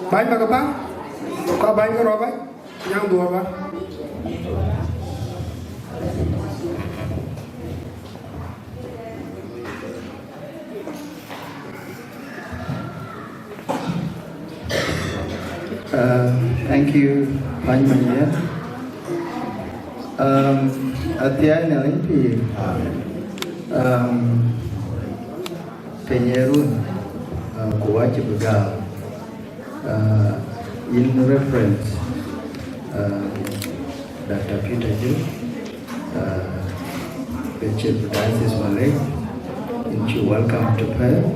Baik Pak Kepang, kau baik ke Robert, yang dua Pak. Thank you, Pak Mania. Atiai này thì Penyerun của Chibuga in reference Dr. Peter Ju, the Chief Diocese Malay, into welcome to Perth,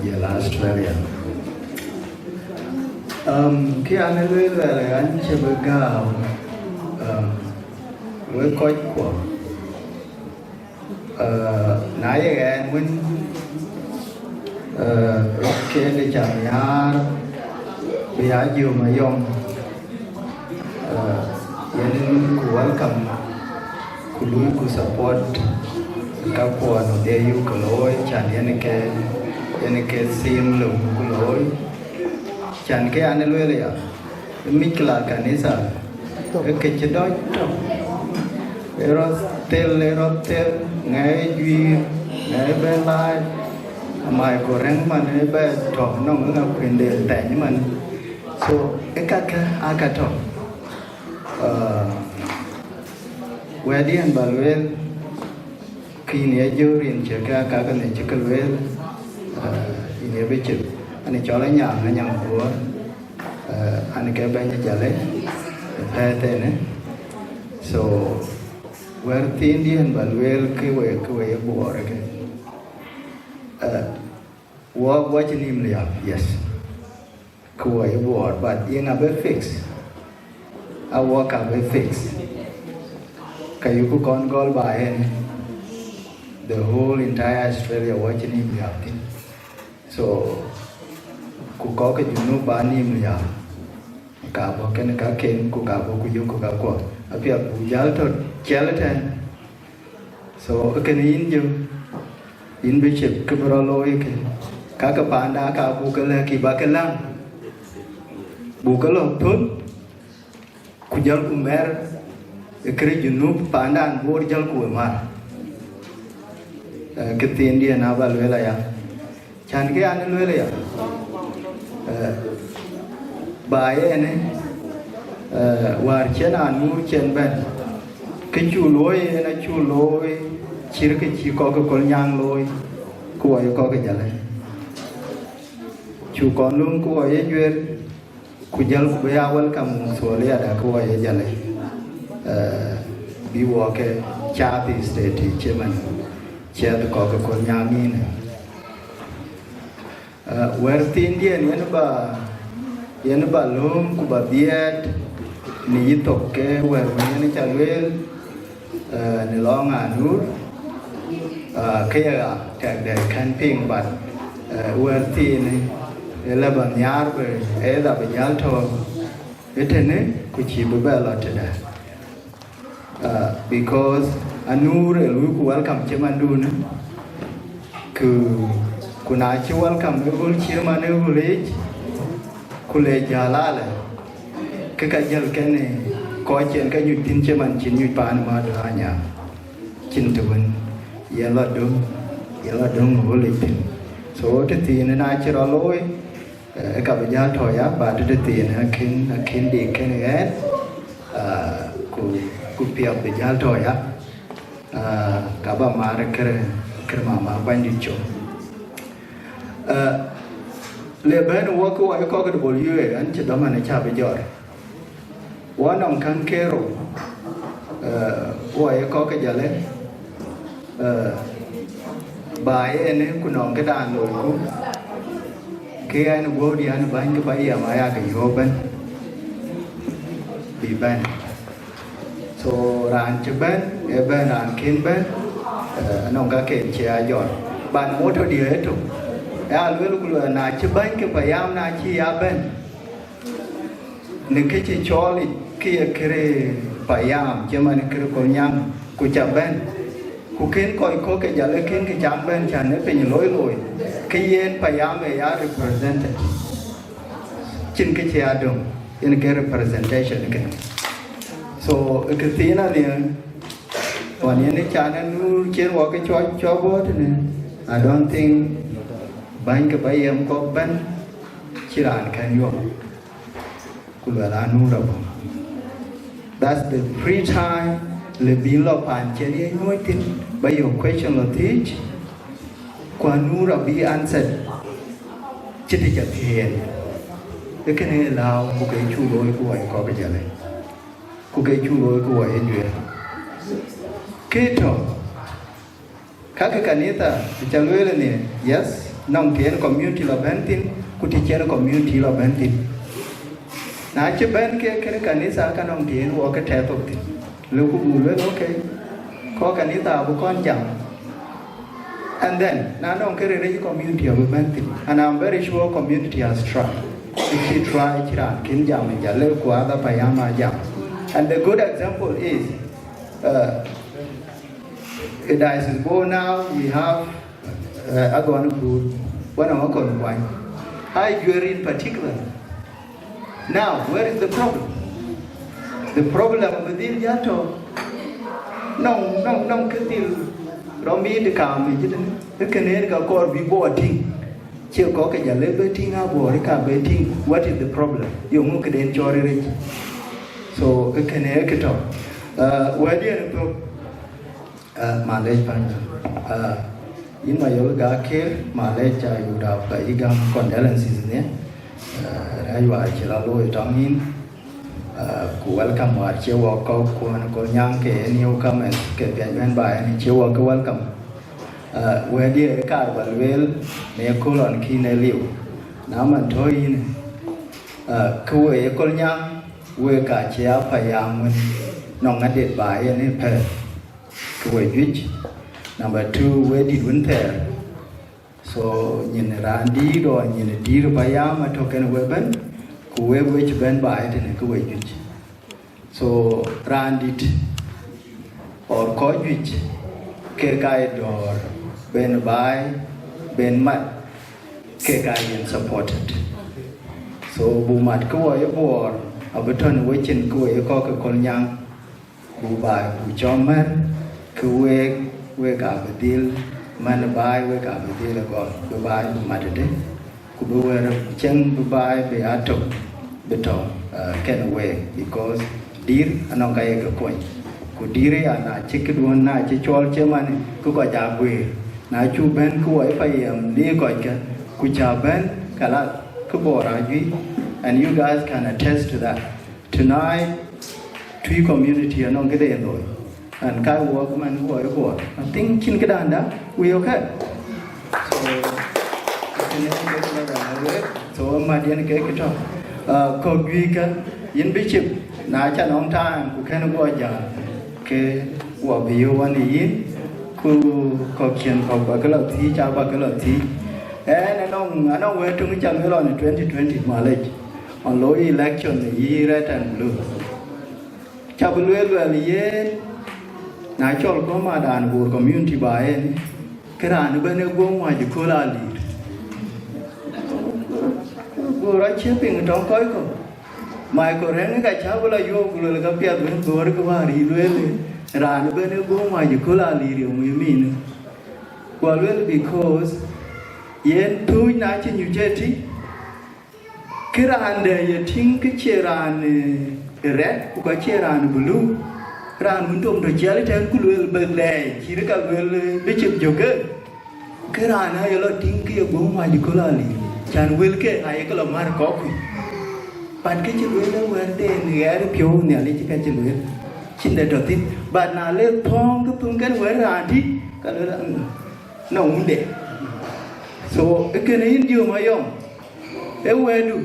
Yala, Australia. Khi anh nói là anh Chibuga với coi của nãy giờ anh muốn kia để chọn nhà bây giờ nhiều mà dùng nên của welcome của lui của support các của nó để yêu của lối chẳng nên cái sim lùng của lối chẳng cái anh nói là mình là cái này sao cái chuyện đó Erotel ngày duy ngày bên lai mai của răng mà ngày bên trọ nó cũng là quyền đề tại nhưng mà so cái akato wedding balwel khi này chưa riêng chỉ cái này chỉ cái wel ini bây giờ anh cho lấy nhà của anh cái bên nhà lấy hai tên này so where the Indian balwel kiwe buar ke wa chinim liap yes kiwe buar but yang abe fix awak abe fix kayu ku kon gol bahen the whole entire Australia wa chinim liap tin so ku ko ke junu banim liap ka bo ken ka ken ku ka bo ku yu ku ka ko apia bu jal to cheletan so cái này in bị chụp cái bro lôi cái các bạn đã cả bu cái là kỳ ba cái lăng bu cái lồng thốn kujal kumer cái junub bạn đã ăn jal kumer cái tiền dia nào vào lưới là ya chan cái ăn lưới là ya bài này war chen an nur chen ben cái chu lối chỉ cái chỉ có cái con nhang lối của ấy có cái gì này chu con luôn của ấy duyên của dân của bây giờ vẫn cầm số liệu đã của ấy gì này bị vợ cái cha thì state thì chế mình chế được có cái con nhang như này where tin dia ni ba lum của bà biết nitok ke where ni chalwel ni long anur kaya the camping but where tin la ban yar be da ban yar to etene ku chi be la tada because anur lu ku welcome chemandu na ku na chi welcome ul chi ma ne village ku le jala la cái jal cái này coi chuyện cái nhụt tin chứ mình chín nhụt pan mà được anh nhá chín tuần giờ là đúng ngủ lịch tin số cái tiền này chỉ là lối các bây giờ thôi á bà cái tiền khiến đi cái này hết cụ piap bây giờ thôi á các bà mà cái mà bán đi chỗ lệ bên của cô ấy có cái đồ bồi dưỡng anh chỉ đó mà nó chả bây giờ one on kankero ấy có cái gì đấy bài này cũng nòng cái đàn rồi cũng cái anh vô đi anh bán cái bài mà ai cái vô bên bị bên so ran cho bên ran kiến bên nòng cái kiện chia giỏi bạn mua thôi đi hết rồi lúc là na cho bên cái bài na chia bên nên cái chuyện cho đi kia kere payam cuma ni kere konyang kucaben kuken koi ko ke jale ken ke jamben chane pe loi cái yên payam ya represented chin ke che adong in ke representation ke so ke tina ni one ni chana nu chen wa ke cho bo ne I don't think bang ke bayam ko ban chiran kan yo kulala nu ra bo that's the free time le bin lo pan chen ye noi tin by your question lo teach kwa nu ra bi answer chiti cha thien cái này là cô cái chu lối của anh có cái gì này cô cái chu lối của anh duyên kết hợp các cái kanita cha lối là nè yes nông tiền community là bên tin cô thì chơi community là bên tin nãy chứ bên cái kanisa cái nông tiền của cái thẻ tục lưu cô bù lối ok có kanita của con chẳng and then now nông cái này community ở bên tin and I'm very sure community has tried. If you try chiran kin jam jale kwa da payama jam, and the good example is in Diocese Bo now we have Agon Group, one of our one. High jewelry in particular. Now, where is the problem? The problem within Yato. No, Katil. Romi the Kam, the Canadian called be boarding. Chưa có cái giờ lấy bê thiên á bùa cái cả bê thiên what is the problem dùng một cái đèn cho đi so cái này cái đó vậy đi nó mà lấy phần in mà yêu gà kia mà lấy cha yêu đào cái gam condolences nhé ai vậy chỉ là lôi trong in của welcome và chiều qua của nó có nhang cái new comment cái bên bài này chiều qua cái welcome where the car well ne kolon ki ne liu na man thoi ne ku e kol nyang we ka chia payam nong adet bai ne pe ku we which number 2 we did win there so nyin randi do nyin dir payam to ken we ben ku we which ben bai ne ku we which so randit or ko which ke kai dor ben bai ben mat ke kai yen supported so bu mat ko ye bor abeton we chin ko ye ko kon yang bu bai bu chomer ku we ka bedil man bai we ka bedil ko bu bai bu mat de ku bu we chen bu bai be ato beton ken we because dir anong kai ko ko ku dire ana chikidwon na chichol chemane ku ko jabwe na chu ben ku ai phải đi coi cái ku cha ben kala ku bora gi and you guys can attest to that tonight three community anong cái đấy rồi and kai work man wo I think chin cái đàn đó we okay so mà điên cái đó ko gi ka yin bi chip na cha nong ta ku khen wo ja ke wa bi yo wan yi ku ko kien ko ba cái thi cha ba cái thi anong we tung cha me lo ni 2020 malej on low election yi red and blue cha bu le ye na chol ko ma dan bu community ba en kran be ne go ma ji ko la li go ra che ping dong koi ko mai ko ren ga cha bu la yo bu le ga pya bu go ra ko ba ri le ran be ne go ma ji ko la li ri mu mi ne well because yen tu na chi nyu je ti kiran de ye ting ke cheran red ku ka cheran blue ran mun dom do jali tan ku le be le chi ka le be chip joge kiran ha yo lo ting ke go ma ji ko la li chan wel ke ai ko lo mar ko ku pan ke chi le wer de ni er pyo ne ali chi ka chi le chin de do tin ba na le thong ku tung ken wer ran ti ka le no un de so ekene indio mayom ewedu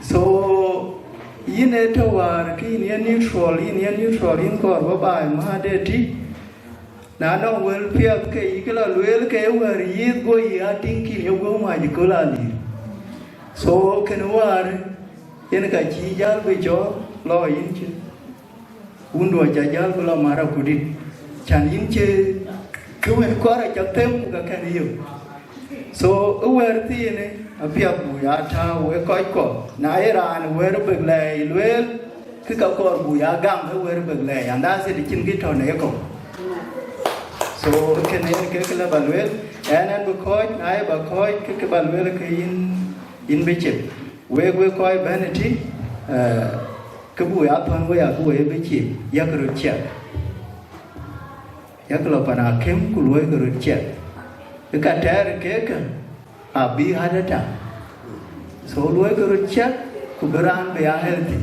so yine to war ki ni neutral in kor ba bai ma de ti na no wel pia ke ikela wel ke war yi go ya tinki yo go ma ji ko la ni so ken war yen ka chi jal be jo lo yin chi undo ja jal lo mara kudit chan yin che ko en ko ra cha tem ka kan yo so aware ti ne apia buya ta we koi ko na iran we ru begle lwel ki ka ko buya gam we ru begle anda se di chin ki to ne ko so ken ke la balwel anan bu koi na ba koi ki balwel ke in be chep we koi vanity ke buya thon we ya ku we be chep ya ko ru che ya ko pa na kem ku we ko ru che ka ter ke ka abi hadata so luai kerucak kuberan be healthy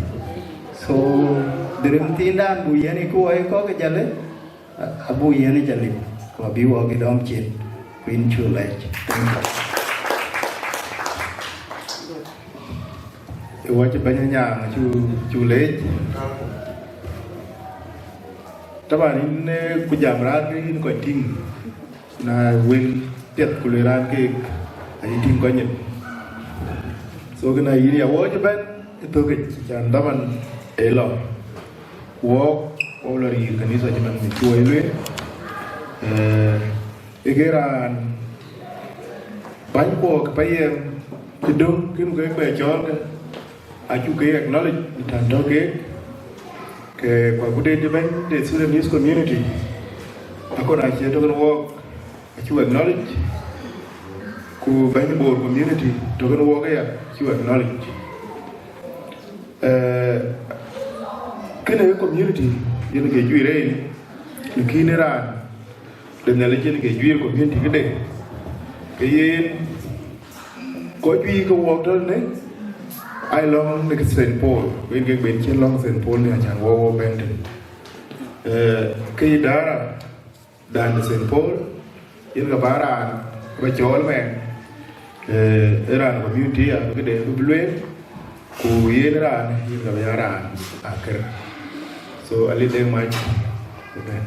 so dirim tindan bu yani ko ay ko ke jale abu yani jale ko abi wo ke dom chin queen chulai e wa ci baña ñaan ci lej tabani ne ku jamra ni ko ting na wel tet ku le ran ke ay tim ko ñet so gëna yiri ya wo ci ben to ke ci ndaman e lo wo o lo ri kan iso ci man mi ci way le e geran bañ ko ke payem ci do kim ko be jor a ci ke acknowledge tan do ke kwa kude ben the Sudanese community akona ci to wo a ci acknowledge ku bani bor community to gonna walk ya you acknowledge kene community yen ke juire ni kinera de na le yen ke juire community kede ke yen ko jui ko water ne ai long ne St Paul wen ke ben chen long St Paul ne chan wo benden ke dara dan St Paul yen ga bara ba chol men Iran community ya ke de blue ku yera ni ga yara akar so ali de mai ben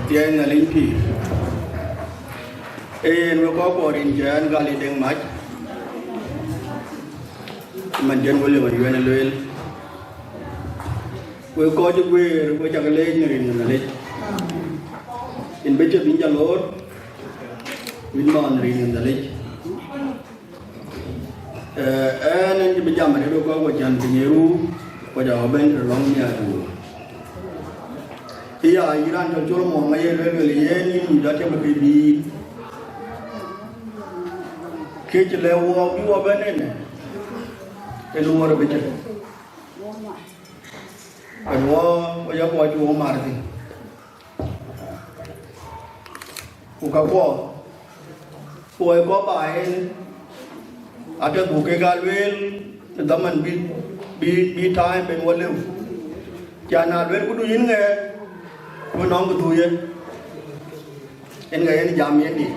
Tiang ngalimpi, nu ko borin jan gali deng mach, manjan boleh mariwan loel, ko juga ko cakale nyerin ngalej, in beca pinjal lor, winman rin ngalej, nanti beca mana do ko jan penyeru, ko jawaban terlongnya tu. Iya, Iran terjol mau ngaya lelaki ni dah tiap berkebi. Kecil lewa biwa benen, keluar betul. Kedua, saya buat jual marti. Buka buat, buat bain. Ada buka galwel, teman bi time pengualu. Jangan galwel kudu ini. Kau nong ketuye, enggak ini jamian ni.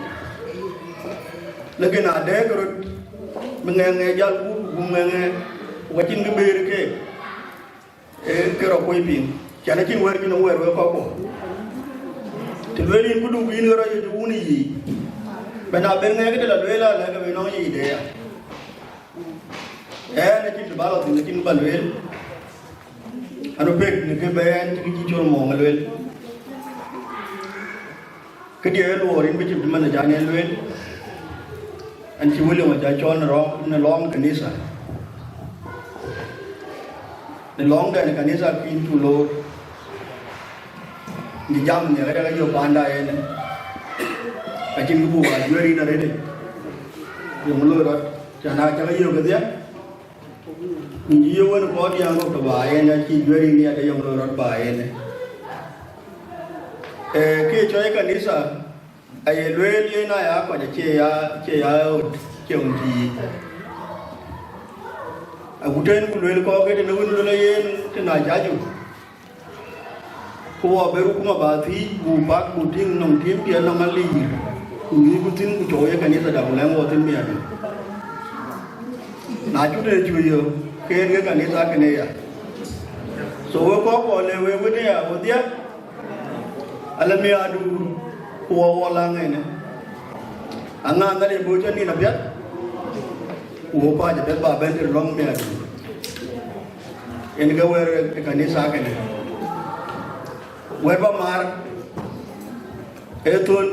Lagi nade kerut mengenai jalu, mengenai wajin keber ke, kerap kau ipin. Jangan cing wer cing wer apa. Terlebih kudu bin orang itu uni. Benar benar kita lalu lah lagi menong ini dia. Nak cing balot, nak cing balwel. Anu pek ni kebayan cing cicol mau ngalwel. Kedia luarin macam mana jalan luar, anci boleh macam jalan long kanisa, long dan kanisa pintu luar, di jam ni ada kaya pandai ni, macam tu buat luar ini ada ni, yang luar, jangan kaya kerja, jiwa ni kau dia angkat bayar, nanti luar ini ada yang luar bayar ni. Ke coy kanisa ay luel na ya ko che ya unti aguten ku luel ko ke ne won le yen te na jaju ko beru kuma bathi bu bak bu ting nong tim pia na mali ku ni ku tin ku coy kanisa da bulan wo tin mi adu na ju de ju yo ke kanisa kene ya so ko le we ya wo dia alam ya adu kuwa wala ngayon. Ang ngari bocah ni nabiat, uopa je ba ben long me adu en ga wer kanisa kene wer ba mar etun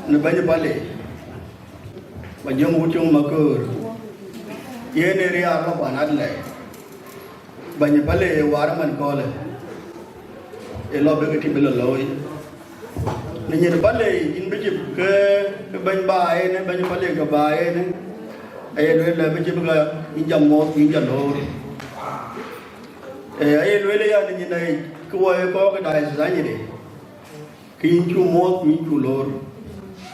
ne banye pale ba jom wuchung makur yene ri arma panat le banye pale war man kole e lo be ke tibelo loy ne nyer pale in be ke bany ba ne banye pale ke ba ne ay le be ga in jam mo in jam lo ay le ya ni nei ko ko ka dai sa ni de kin chu mo kin chu lor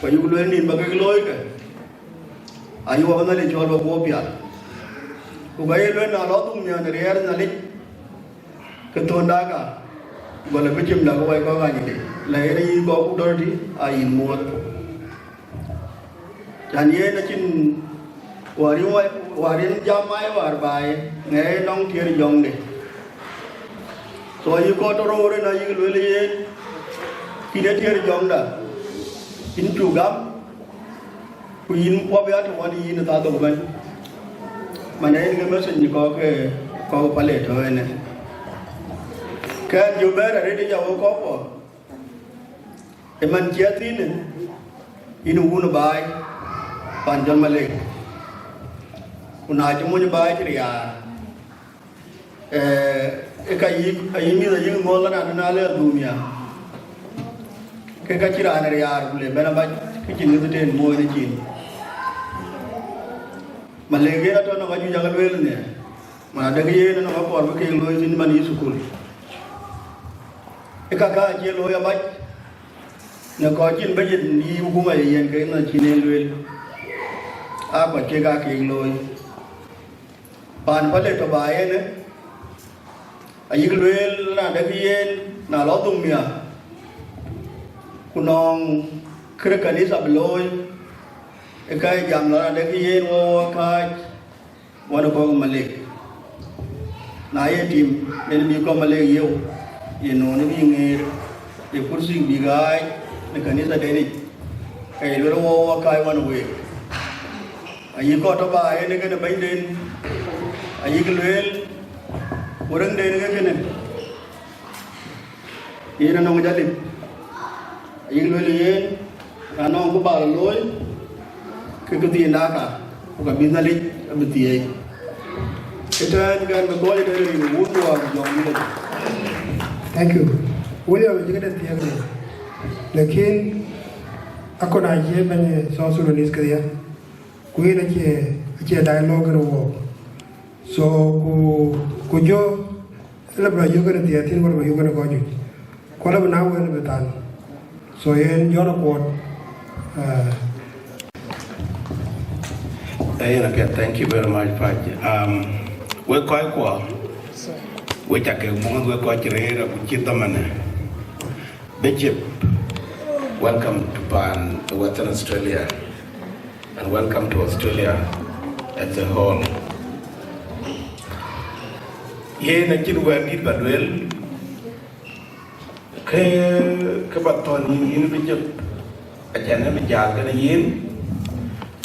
pa yu le ni ba ke loy ke ayu wa na le chol ba bo pya ko ga ye le na lo tum nya ne yer na le ke to nda ka ba le be chim la ko ko ga ni de le ni ko ku do di ai mo chan ye na chin warin jamai war bai nge nong thier jong de so yu ko to ro re na yu le ye ki de thier jong da in chu gam ku yin po bia to wani yin ta to ban mane nge me sen ni ko pale to ne ka ju ba re de ja ko po e man chia tin inu un bai pan jon male una chamo ni bai triya ka yi mi da yin mo la na le dunia ke ka chira na yar bule bana ba ki chin ni ten mo ni chin malege na to na ba ju jangal wel ne ma da ge na ma por ba ke lo tin man yi sukul e ka je lo ya ba na ko chin ba yin ni ku ma yen ke na chin el wel a ba ke ga ke lo pan pale to ba ne ayi lwel na da yen na lo tung mia kunong kre kanisa bloy e kai jam na da yen wo ka wona ko malik na ye tim ne bi ko malik yo ye no ne bi ngir e kursi bi gai ne kanisa de ni kai lo wo kai wona we ayi ko to ba ne ke ne bai den ayi lwel orang dari negara ni, ini nong jalip, ini loiyen, nong ko bal loy, kekutian daka, bukan bina lik, abetiai. Kita kan berdoa dari wudu jom ni. Thank you. William juga dah tiap ni. Lekin aku nak je banyak soal Sudanese kerja. Kui nak je dialog kerja. So ku jo lebra yo gana dia tin war yo gana goju ko la na wel betan so yen yo na ko thank you very much Paj. We koi ko we ta ke mo we ko chire ra ku chita mana Bishop, welcome to Western Australia and welcome to Australia as a whole. Ye na kin wa ni badwel ke baton ni bi jep ajana bi jaga na yin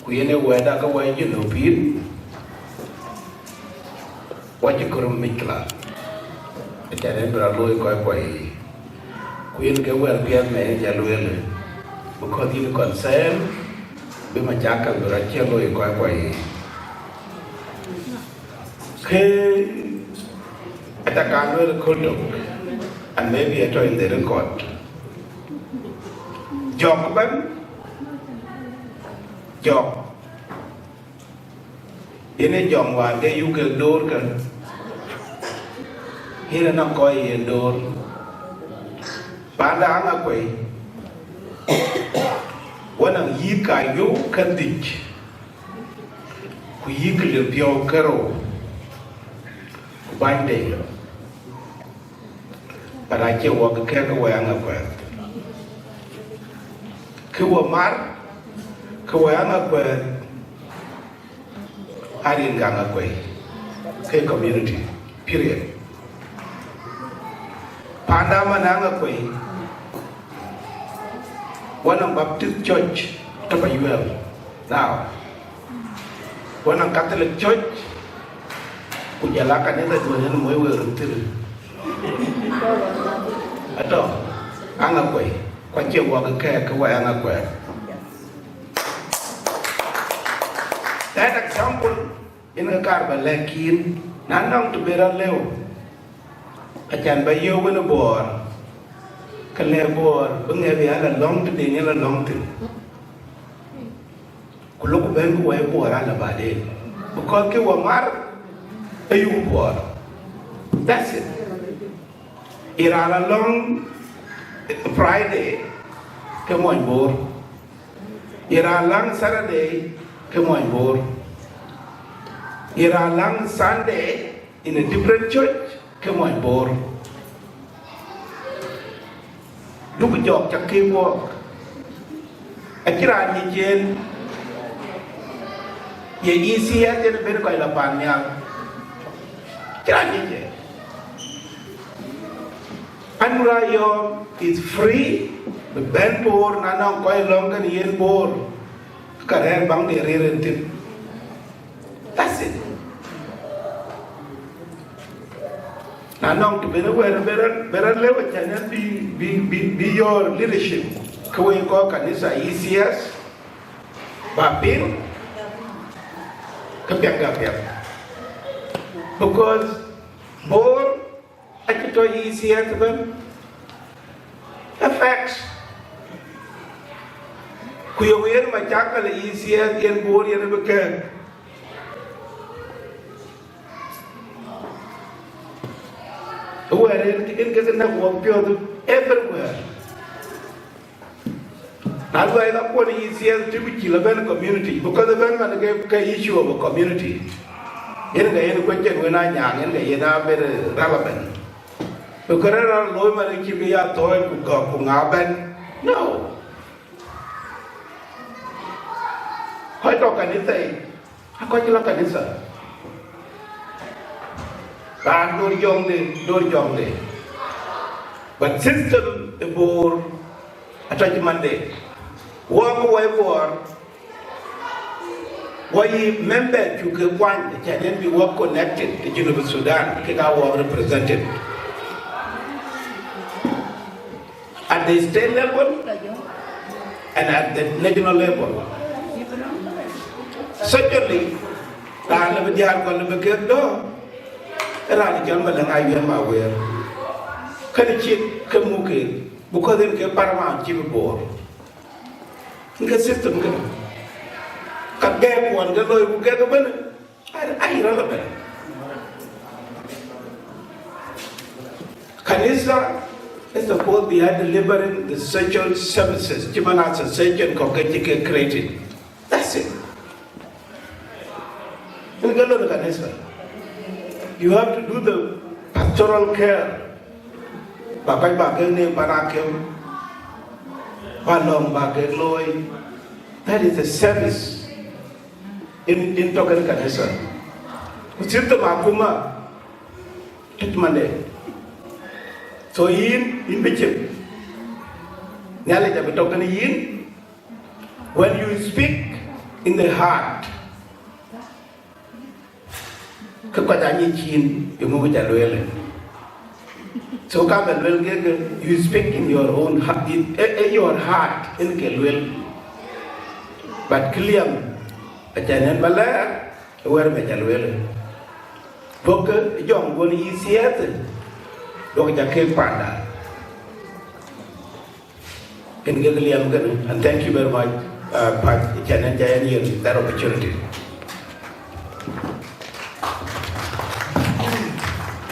ku yene wa da ka wa yin no pin wa ji kurum mikla ajana bra loy ko ko ku yin ke wa pia me ja loel bu ko din concern bi ma jakal bra che loy ko ko ke Atakan will kodok and maybe at in the record. Job ban job. In a job one day you can door can here and a coy in door. Panda Anakwe. One of ye kayo can ditch. We equal pure caro. Binding. But I can't walk a cake away on a quest. Kuwa Mar, Kuana quest. I didn't gang away. K community. Period. Pandamananga Quay. One of Baptist Church, Tapayuel. Now, One Catholic Church, Kujalaka never do any more until at all. Angaway, quite your walk a care, away Angaway. That example in a carbon like in, not known to be a level. I can buy you with a board. Can lay board, bring every other long to the other long to. Look when we were about it. Because you were married, you were. That's it. It are a long Friday, come on board. It are long Saturday, come on board. It are long Sunday in a different church, come on board. Do a job, just walk. I can't imagine. Ye easy as in a bit of a panya. Anurayo is free, the band board, Nana quite long and yen board. Career bang the rear. That's it. Nana to be aware of better level can be your leadership. Kawai ko kanisa ECS, Bapin. Because more actually easier to them affects Kuyawer Machakal easier in Boria Rebecca. Where it gets enough work everywhere. That's why that's what easier to be killed in a community because the government gave issue of a community. In the question when I'm young and they are very relevant. Because there are low money to be a toy to go from Aben. No. How talk anything? How can you look at this? Don't young day. But system the board attach Monday. Walk away for why member to get one can be work connected to University of Sudan, take our represented at the state level and at the national level. Certainly, I never did going to get door. And I jump and I am aware. Can a chip come okay because they get paramount chip board. The system can get one, the lawyer will get a minute. I irrelevant. Kanisa is supposed to be delivering the social services, Jimanasa Sejan Koketika created. That's it. You have to do the pastoral care. Bakai Bakane Barakem. That is a service in Tokan Kanisa. Sita Makuma Monday. So in Bishop Nyalita Tokan in when you speak in the heart. Kakadani chin, you move it. So come and well get you speak in your own heart, in Kelwell. But Kiliam, a Janan Bala, where Mejalwell. Booker, young one easier. Dr. K. Panda. In Gilliam, and thank you very much, Janan Jayan, that opportunity.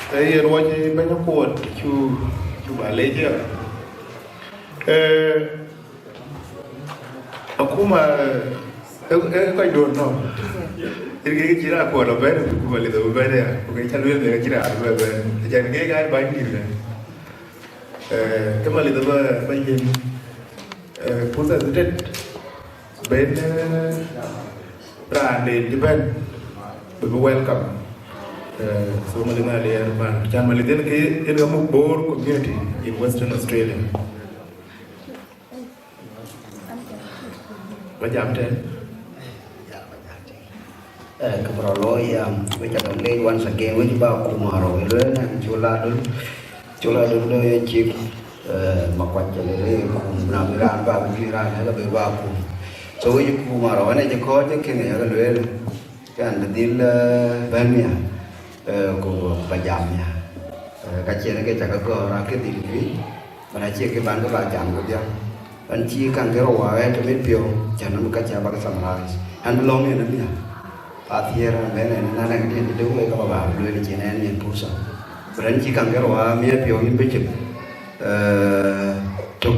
Saya ruwanya banyak kuat cuba leja. Aku mah kau don't know. Ini kira aku ada benar, aku balik tu benar ya. Bukan calon dia kira aku benar. Jangan kira banyak gitu. Kembali tu banyak pusat itu benar. Rande Japan, welcome. So Malinali Arban, Jan Malidin in a Boer community in Western Australia. What you keperoloi we cha le once again we ba ku maro le na chula dul le chip makwat le ku na miran ba miran la be ba ku so we ku maro ne je ko je ke ne le kan dil bania ku pajam ya ka che ne ke cha ko ra ke dil vi mana che ke ban ko ba jam ko dia an chi kan ke ro wa ke me pio cha no ka cha ba ka summarize an long ne ne Athira bene nana ke de we ka ba lu le chene ni pusa bran chi kan garo a me pio ni beche to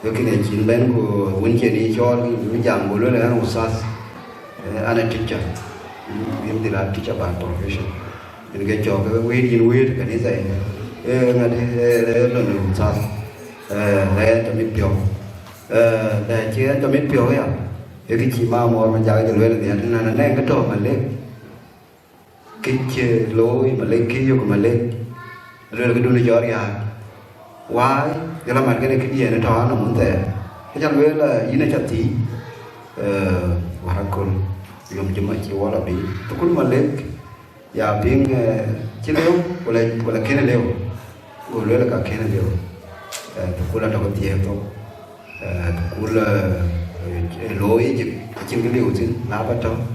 yo ke ne chin ben ko won che ni chol ni jam go le an usas ana teacher ni de la teacher by profession ni ke jo ke we ni we ke ni sai ngade le no usas le to mi pio da che to mi pio ya cái chị mà mà chạy cho luyện là thế này này cái trò mà lên cái lối mà lên kia của mà lên rồi cái đôi gió ra why cái làm cái này cái gì nó trò nó muốn thế cái chẳng biết là ý này chặt tí và con dùng cho mà chịu là bị tôi cũng mà lên giờ biến chế leo gọi là cái này leo gọi là cả cái này leo tôi cũng là trong cái tiền thôi tôi cũng là lối chừng cái điều gì lá bắt trong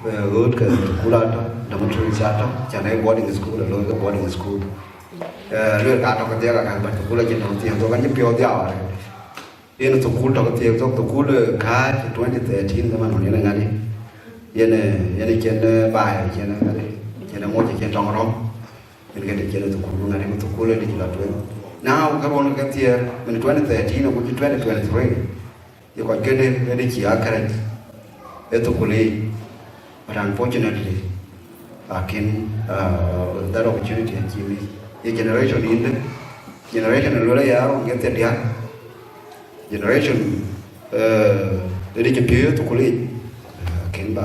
gớt cái cú đào trong nằm trong xa trong chẳng hay boarding school là lối cái boarding school lối cả trong cái tiếng cả bắt cú là chuyện đầu tiên tôi vẫn nhớ biểu điệu này yên là cú trong cái tiếng trong cú là khá 2013 cái mà nó như là ngay yên này trên bài trên là một trên trong đó yên cái trên là cú ngay này cú là đi là chuyện now cái bọn cái tiếng mình 2013 nó cũng 2023 you got get it very correct ethically but unfortunately that opportunity achieved the generation in the generation lo ya ro get the generation the pure to college ken ba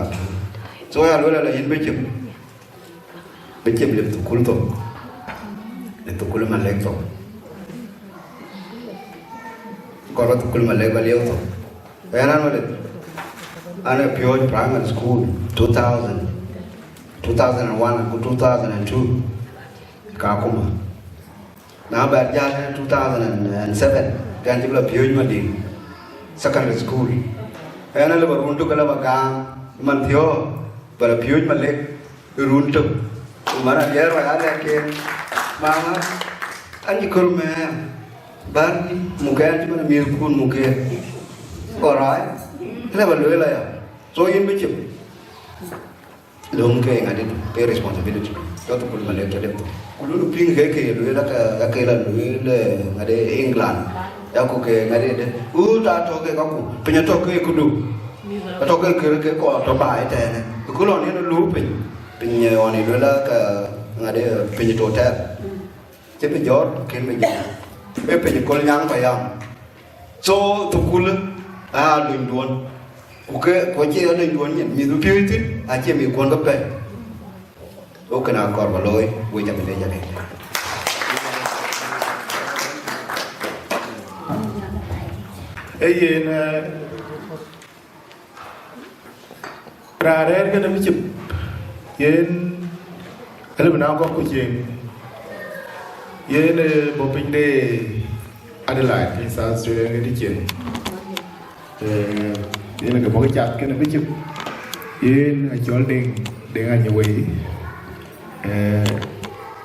so ya lo la in bechem le to kulto le to kulma lekto ko to kulma le ba leo to ana pure primary school 2000 2001 to 2002 kakuma na ba ja 2007 kan jibla pure ma di secondary school ana le baruntu kala baka man thio para pure ma le runtu mara dia ra ala ke mama anji kurme barni mukan mana mirkun muke alright thế là lưỡi là rồi yên mới chịu đúng cái ngay cái responsibility đó tụi mình làm cho đẹp cũng lúc pin cái lưỡi đó cái là lưỡi là ngay đây England đó có cái ngay đây ta cho cái có bây giờ cho cái cũng đủ cho cái có cho bài thế này cứ lo này nó lú bây giờ này lưỡi là cái ngay đây bây giờ cho thế chứ bây giờ cái bây giờ con nhang phải không so tụi đừng đuôn, ok, có chi ở đừng đuôn nhỉ, mình du phiêu chứ, chỉ mình quan cấp về, ok nào còn vào lối, vui chậm mình đây này. Ấy gì nè, ra đấy cái nó chụp, yên, cái lúc nào có câu chuyện, yên bộ pin đây, Adelaide, thì sao sẽ đi chuyện. Ini là cái một cái chặt cái này biết chứ yên chỗ đèn anh nhiều ý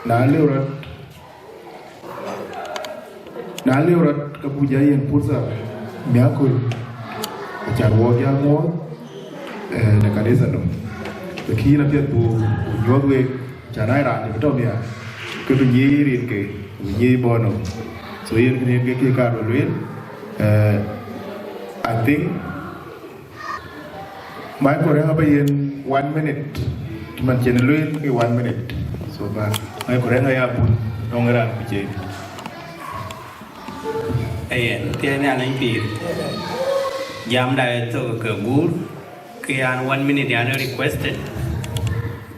ná liêu rật cái bùi giấy yên phút giờ mía cùi chả vô kia ngó để cả đấy giận rồi khi là biết bù nhớ về chả nai đạn thì bắt đầu mía cái bùi giấy riêng cái bùi giấy bò nó rồi yên cái kia cả rồi luyện I think my Korean will be in 1 minute. Man generally 1 minute. So my Korean I have longer than PJ. Tiada yang lain jam dah tu ke guru, kian 1 minute yang requested.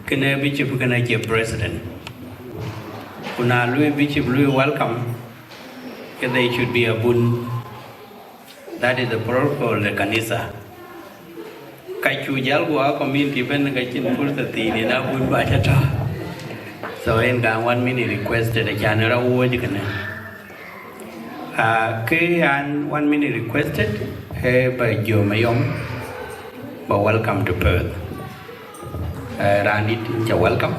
Kena bici bukan aja president. Kuna lui bici lui welcome. They should be a bun. That is the protocol of the Kanisa. kai chu jal go community ben kai chin pur ta ti ni na bun ba cha ta so en ga 1 minute requested a janera wo ji kana ke an 1 minute requested he ba jo mayom ba welcome to Perth rani cha welcome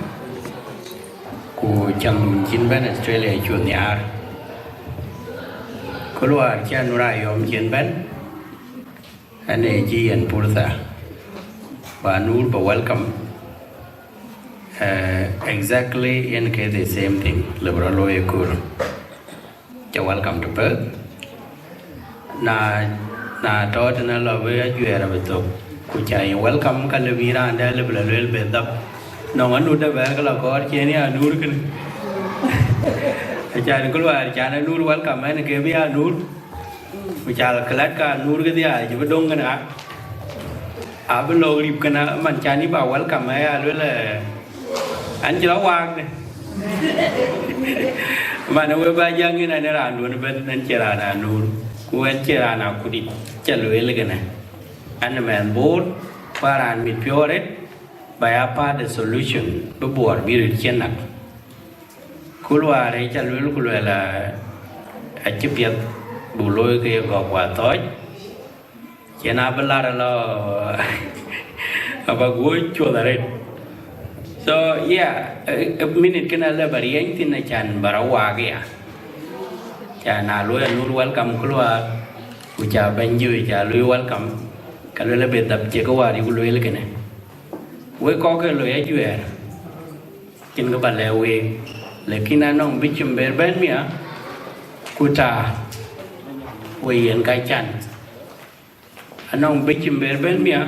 ku cham chin ben Australia chu niar ko lo ar cha nu ra yom chin ben ane ji en pursa ba nur ba welcome exactly in case the same thing liberal lawyer kur cha welcome to Perth na to na lo we ajue ra beto ku cha welcome ka le vira anda le bla le be dab no anu da ba ka la ko che ni anur kin cha ni ko wa cha na nur welcome ne ke bi anur ku cha la klat ka nur ke dia ji ba dong kana a ba lo rip kana man cha ni ba welcome ai le le anh chỉ lo quang này mà nó với ba dân như này nó làm luôn bên anh chỉ là luôn của anh chỉ là nào cũng đi chơi lưỡi lên cái này anh là mình bố và làm mình pure đấy by a part the solution bữa buồn bị được chiến nặng cú loa đấy chơi lưỡi lúc lưỡi là anh chấp nhận bù lôi cái gọt quả tối chỉ nào bên là lo apa gue jual dari so yeah a minute kena le barian tin chan barawa ya cha na lu nur welcome keluar uca banju cha lu welcome kalau le betap je ko wari lu le kene we ko ke lu ya juer kin ko bale we le kina nong bichum berben mia kuta we yen kai chan anong bichum berben mia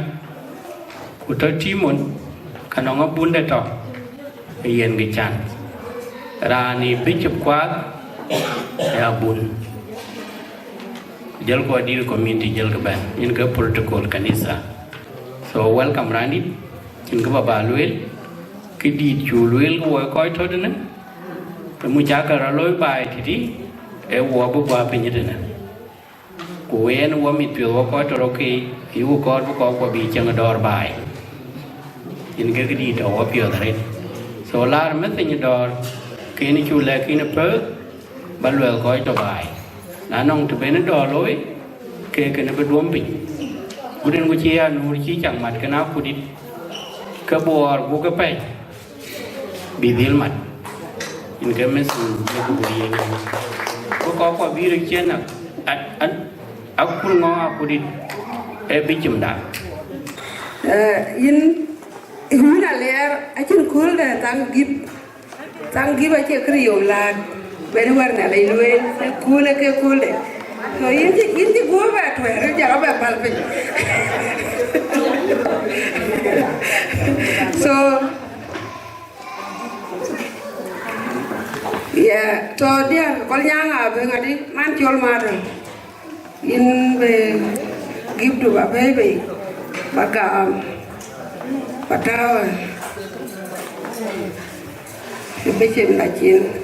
kuta timon kanong abun de to yen ge chan rani bichup kwat ya bun jal ko dir community jal ke ban in ke protocol kanisa so welcome rani in ke baba luel ke di chu luel ko ko to de na pe mu cha ka loi bai ti e wo bu ba pe ni de na ko en wo mi pi wo ko to ro ke yu ko bi chang dor bai in cái đi đầu ở phía đấy, số là mấy tên đó khi nó chùi lại khi nó phớt, ban đầu coi cho bài, là nông từ bên nó đò lối, cái nó bị đuối bị, cú đến cú chia nụ chỉ chẳng mặt cái nào cú đi, cái bò cú cái pe, bị điên mặt, in cái mấy sự cú đi, cú có qua virus trên à, áo cú ngon cú đi, em bị chìm đạn, in Huna ler achin kul da tang gib ache kriyo la ben war na le lue kul ke kul de so yin ti go ba to er ja ba pal pe so yeah to dia kol nyanga be ngadi man chol ma do in be gib do ba be baka Padahal sebesar lagi.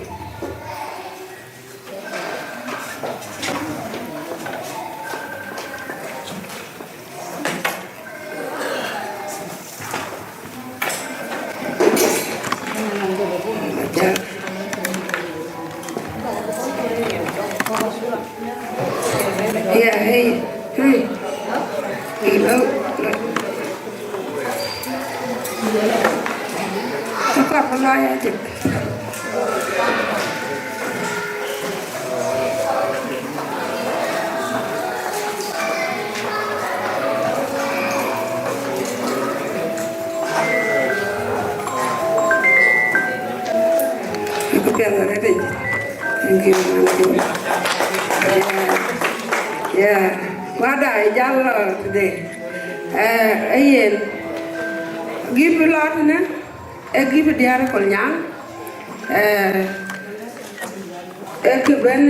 Ya, hey. Apa pelaya je? Itu biar ada. Thank you. Ya, wadah jalan today. Ayen. Give a lot na. Give dia kol nyang. Ke ben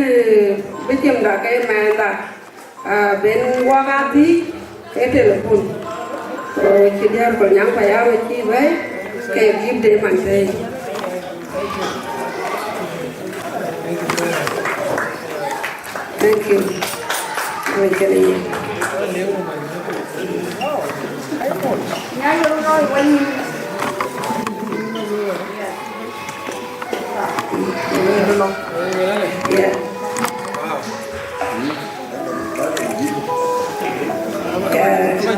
becem da kay manda. Ben wagati ke telepon. Ci dia kol nyang pa ya ci bay ke give de man tay. Thank you.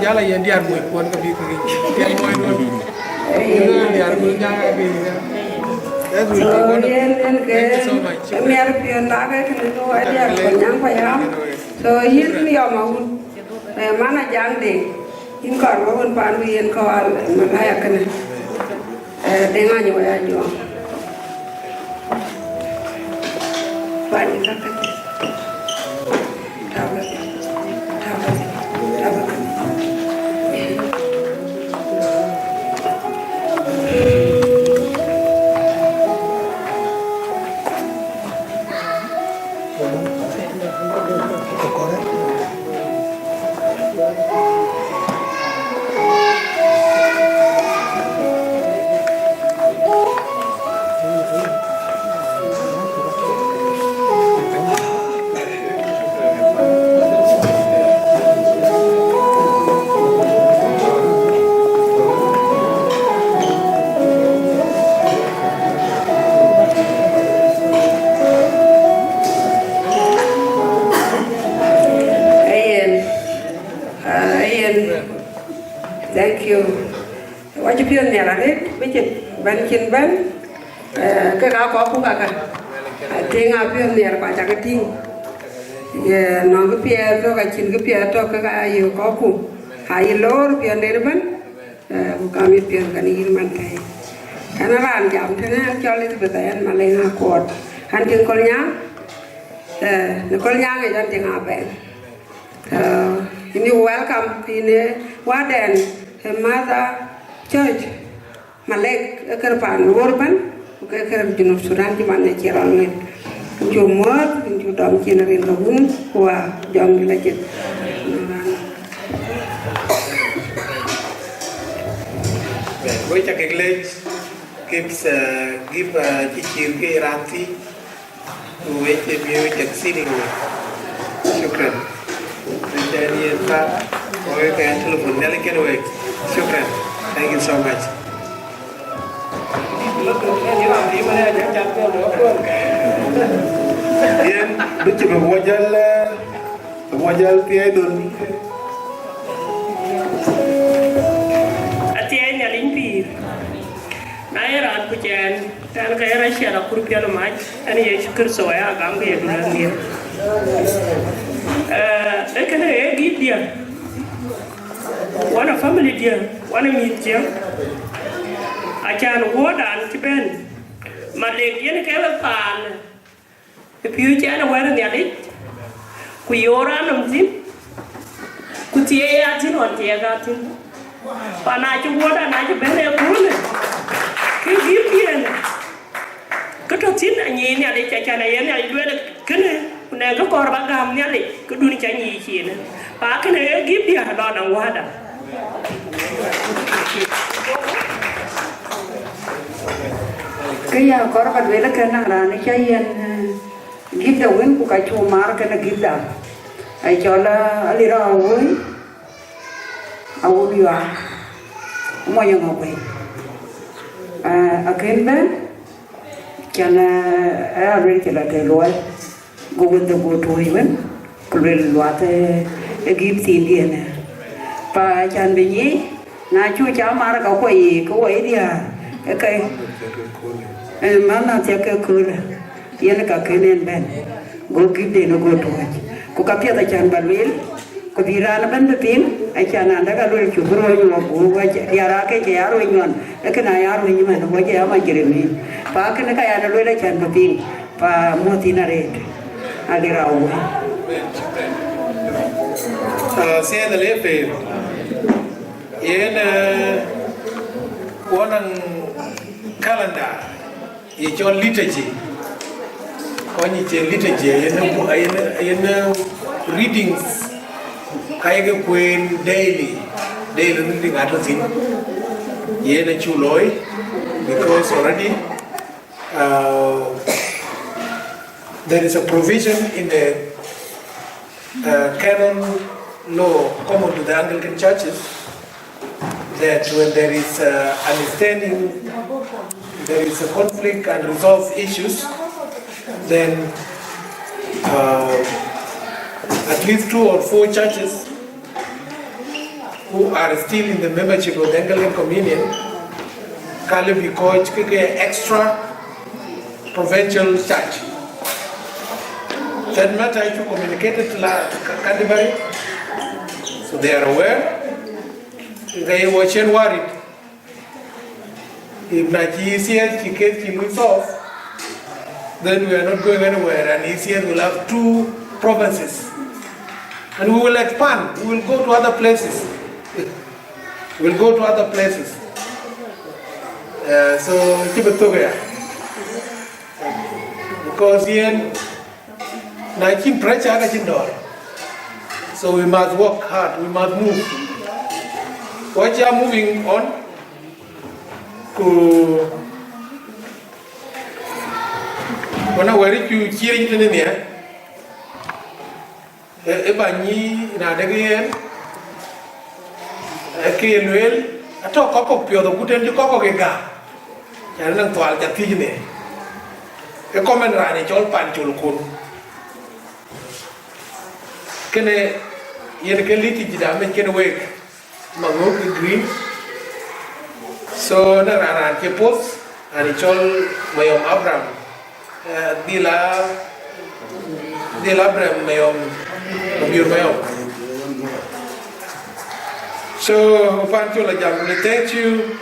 Jala yang dia mau ikut ke biku dia mau ikut dia mau jangan biku so yen ke mer pion la ga kan to dia ko nyang pa ya so yen ni ya mau mana jang de in ko ro on pan yen ko al ma ya kan de nga nyu ya jo pa ni ka ka thank you. Wajib pion ni lah ni, macam bankin ban, ke kau apa kakak? Tengah pion ni apa cakap ting. Ya, nong pion tu kacin pion tu kakak ayu kau ku, ayu lor pion ni ban, kami pion kan ini mantai. Karena ran jam tu ni, kalau itu betul malah kuat. Hanting kolnya, kolnya ni jangan tengah ban. Ini welcome ini waden mother church malek kerpan urban ker junub Sudan di mana ciran ni jumur judam cinerin lehun wa jam lagi gue cak eglej gives give cicir ke ranti gue cemil cak sini gue syukran jadi tak gue kayak telepon nyalakan gue syukran thank you so much Yan, lucu wajal tiadun. Atiai nyalin pir. Nairan pujan, dan kaya rasya la kurpiya lemaj, ani ya syukur soya agam ya dulan dia. Ekana ya git dia. Wana family dia, wana meet dia. Acan wodan cipen. Malek dia ni kaya pan. Piu cana wana nyalik. Kuyora namzim. Kutia atin on tiaga atin. Pana cu wodan aja bene pun. Ke gipian. Ketotin anyi ni ada cacana ya ni ada dua kena. Nè có con bác gam nhá đi, cứ đun chả nhì chi nữa. Bà cái này gip đi à, đó nằm qua đó. Cái giờ có các bạn là cái nào là nó chơi yên gip đầu nguyên của cái chùa mar cái nó gip đầu. Ai cho là đi ra với, ao đi vào, mua những ngọc vậy. Ở cái bên, cho nên ở đây chỉ là cái lối. Go with the go to heaven, kulel luate Egypt Indian. Pa chan binyi, na chu cha mara ka koi dia, kai. Mana tia ka kul, yana ka kenen ben. Go give de no go to it. Ko kapia ta chan balwil, ko dirana ben betin, ai chan anda ka lul chu bro yo go wa yara ke yaro nyon, ekna yaro nyon wa ya ma jiremi. Pa kana ka yana lul chan betin, pa motina red. Adirau. Saya dah lepas. Ia orang kalender, ia jual liturgy. Kau ni jual liturgy, ia readings. Kaya ke kuin daily reading ada sih. Ia culoi because already. There is a provision in the canon law common to the Anglican churches that when there is understanding, there is a conflict and resolve issues, then at least 2 or 4 churches who are still in the membership of the Anglican Communion can be called extra provincial church. That matter I communicated to Canterbury, so they are aware. They were worried. If ECS is off, then we are not going anywhere, and ECS will have 2 provinces. And we will expand, we will go to other places. We'll go to other places. So keep it together. Because here, 19 pressure, so we must work hard, we must move. What you are moving on to when I wear you here in the near Ebany na again a Kilwell, a talk of pure the good and the cock of a gap. And then to Alcatine. A common ranch all panchul cool. Can a Yenkeliti damage can wake Magoki green? So the Ran Kepos and it's all Mayom Abram. Dila Abram Mayom. So, Panchola Jam, thank you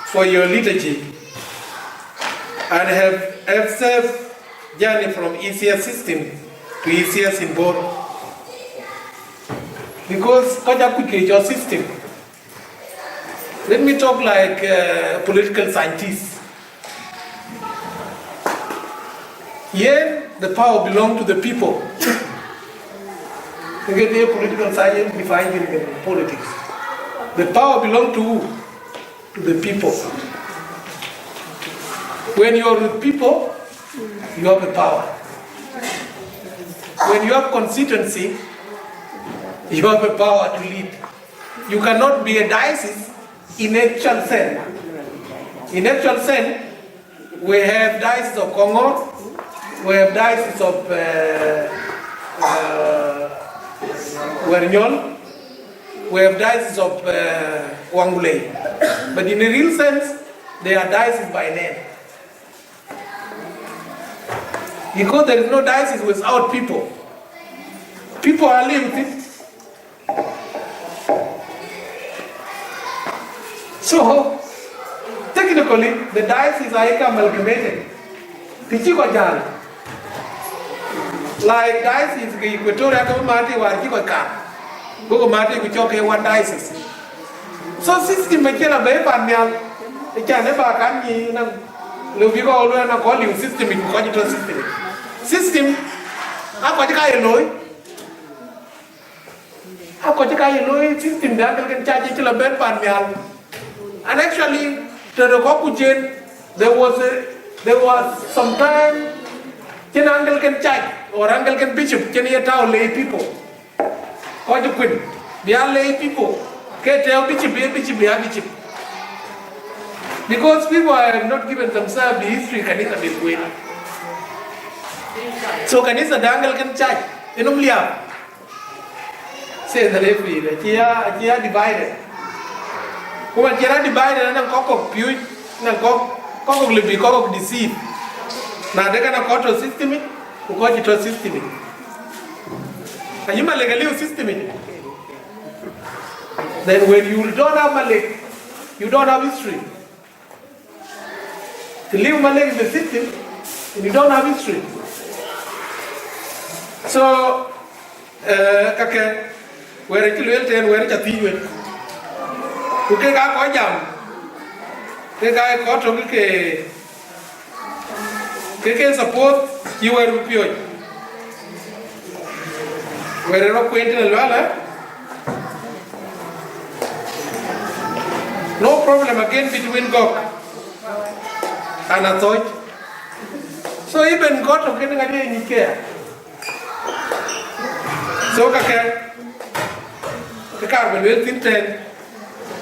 for your liturgy and have served journey from ECS system to ECS in board. Because your system. Let me talk like a political scientist. Here, the power belongs to the people. You get the political science defined in politics. The power belongs to who? To the people. When you are with people, you have the power. When you have constituency, you have the power to lead. You cannot be a diocese in actual sense. In actual sense, we have diocese of Congo, we have diocese of Wernyon, we have diocese of Wangule. But in a real sense, they are dioceses by name. Because there is no diocese without people. People are limited. So, technically, the diocese are amalgamated. Like diocese, Equatorial Government, go Marty, we talk one diocese. So, system make a very bad. It can never come in. We go all and call you system in cognitive system. System, how much I know? How much I know system that can charge each other bad. And actually, to the Kokujen, there was some time. Can Anglican church or Anglican bishop can hear how lay people. What you quit? They are lay people. Can't tell bishop, be a bishop, be a bishop. Because people have not given themselves the history can it be quick. So can it the Anglican church? In Umlia. Say the referee, the Chia divided. Who are divided and a cock of pew, and a cock of libby, cock of deceit. Now they can have got a system, who got it a system. And you might like a little system. Then when you don't have Malek, you don't have history. To leave Malek in the system, and you don't have history. So, where it will tell where it's a thing. Who can go jam? The guy got to can support you were with you. Where are acquainted no problem again between Gog and a thought. So even God to getting again in care. So the car will wait in 10.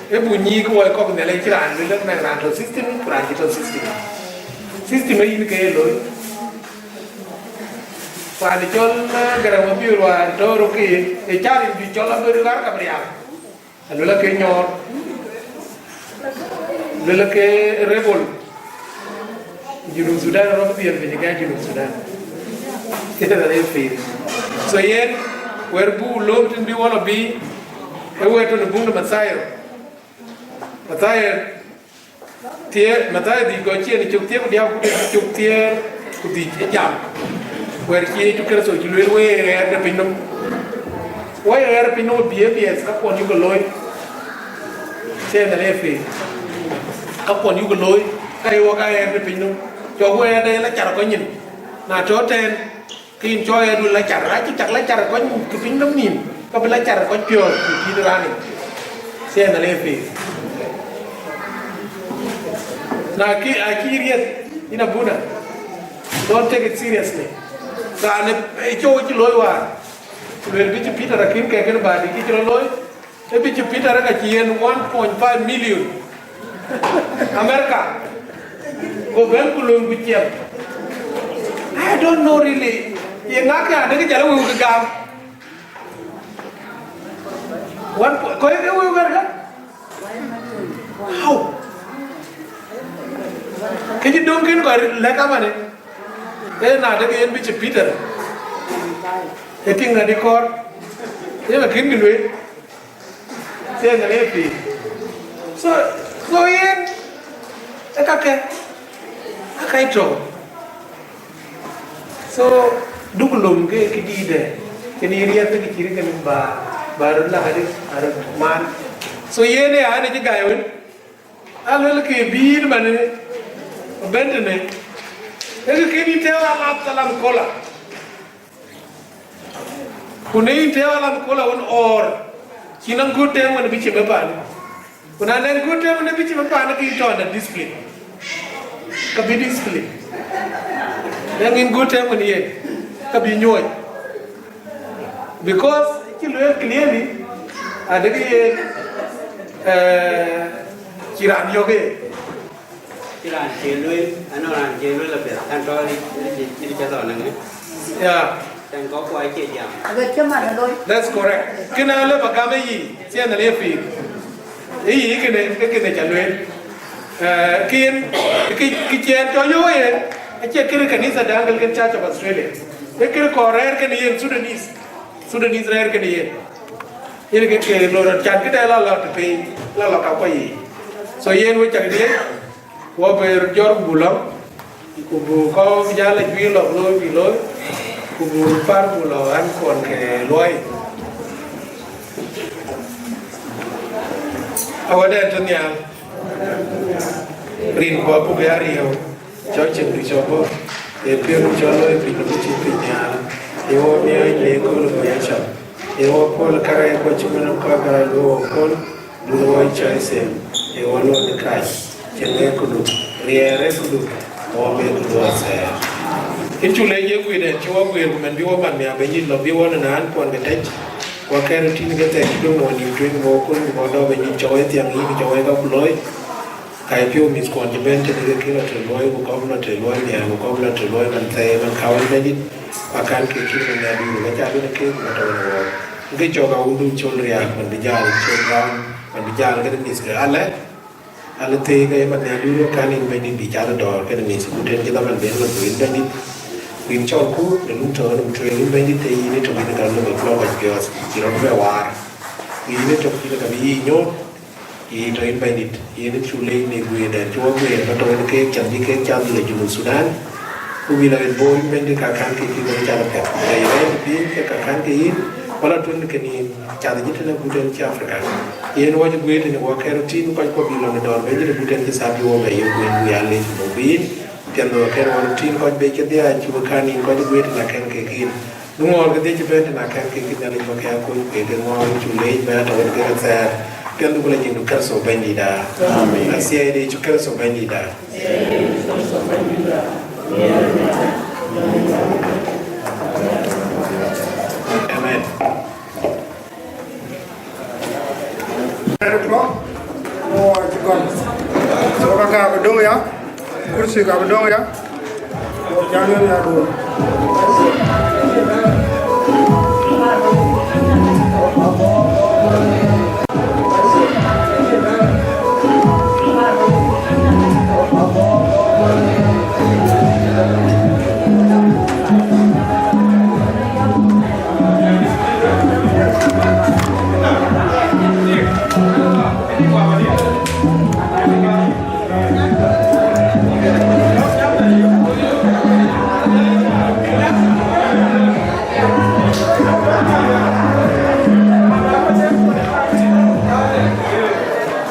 e bunyi ko ko ne le kiran le na ran to system kuran to system yi ni ke lo pa di chol gara mo bi wa to ro ki e chari bi chol la ber gar ka bria lo la ke nyor lo la ke rebel Junub Sudan ro bi en bi ga Junub Sudan kita da fi so yen wer bu lo tin bi wala bi e wer to bu na Mataya tie Mataya di go chi ni chuk tie ko dia ku chuk tie ku di jam wer chi tu kera so chi le we er de pinum we er pinum BBS ka ko ni ko loy se na le fi ka ko ni ko loy kai wo ka er de pinum cho we de la char ko nyin na cho ten kin cho e du la char ra chi chak la char ko ki pinum nim ka la char ko pyo ki ra ni se na le fi na akiriet ina buna don't take it seriously sa ne e cho chi loy wa le bi chi Peter akin ke ken ba di chi loy e bi chi Peter ka chi en 1.5 million America go ben ku lon bi chi I don't know really ye nga ka de ke jalo wu ga one ko e wu ga how Kiji dongkin ko leka mane na de yen bi ci Peter e ting na di kor e ma kin gilwe se na le fi so yen e ka ke akai to so dugulum ke ki de ke ni riya te ki kiri ke ba la hadi ar man so yen e ane ji gayun alol ke bir mane bentene ege kini tewa la talam kola kunei tewa la kola on or kinang gute mon bichi bepan kuna nang gute mon bichi bepan ki to na display ka bi display nang in gute mon ye ka bi nyoy because ki lo clearly adagi kiran yoge Kiran jelui, anu ran jelui lebih kan kau ini jatuh nangnya. Yeah. Dan kau kuai jam. Agak cuma loi. That's correct. Kena le bagame yi, siapa nak lepi? Iyi kena jalui. Kian toyo ye, aja kira kanisa dangal kan Church of Australia. Kira korer kan ye Sudanese rare kan ye. Ini kira lor chan kita lah tepi, lah kau yi. So ye nu cakap dia. Wa ber jor bulam kubu ko jala bi lo kubu par bulo an kon ke loy awade tanya rin ko bu yari yo chochen di chobo e pio cholo e pino chi pinya e wo mi le ko lo ya cha e wo ko le kare ko chimeno ka ga lo ko lu wo chai se e wo lo de kai Chenge kudu, riere kudu, ome kudu ase. Inchule ye kuide, chua kuide kumendiwa mami abenyi lobiwa na naan kwa ngetech. Kwa kero tini gete kido mwani mtuini mwokun, mwanda benyi chowe tiang hii, chowe ka kuloi. Kaipio miskwa njibente nige kila teloi, kukabula teloi, niya kukabula teloi, kantaye, kawan benyi. Wakan kiki mwenye aduru, kachabu na kiki matawa na wako. Nge choka udu chol riyak, mandijal, chol raun, mandijal, kata miskwa ale. Ala te ga yama ne duro kanin bani bi jala dor ka ni su ten jala man ben la buin bani bin chol ku de lu to no tre lu bani te ni to ni ga lu ko wa ge ji ro be wa ni to ki ga bi nyo i to in bani ni chu le ni gu de chu gu de to ni ke chan ji ke chan le ju Sudan ku bi la ben bo bani ka kan ki ga jala ka ai re bi ka kan ki wala tun ke ni chan ji te na gu de ci Afrika yen waji gwete ni wakero tin ko ko bilo ne dor be de buten ci sabi wo be yo gwen ya le no bin ten do wakero won tin ko be ke dia ci wakani ko gwete na kan ke kin du mo ke de ci be na kan ke kin na ko ka ko be de mo ci le be to ke sa ten du la jindu kar so bandi da amen asiya de ci kar so bandi da amen 10 o'clock. ya kursi ka dong ya jangan ya do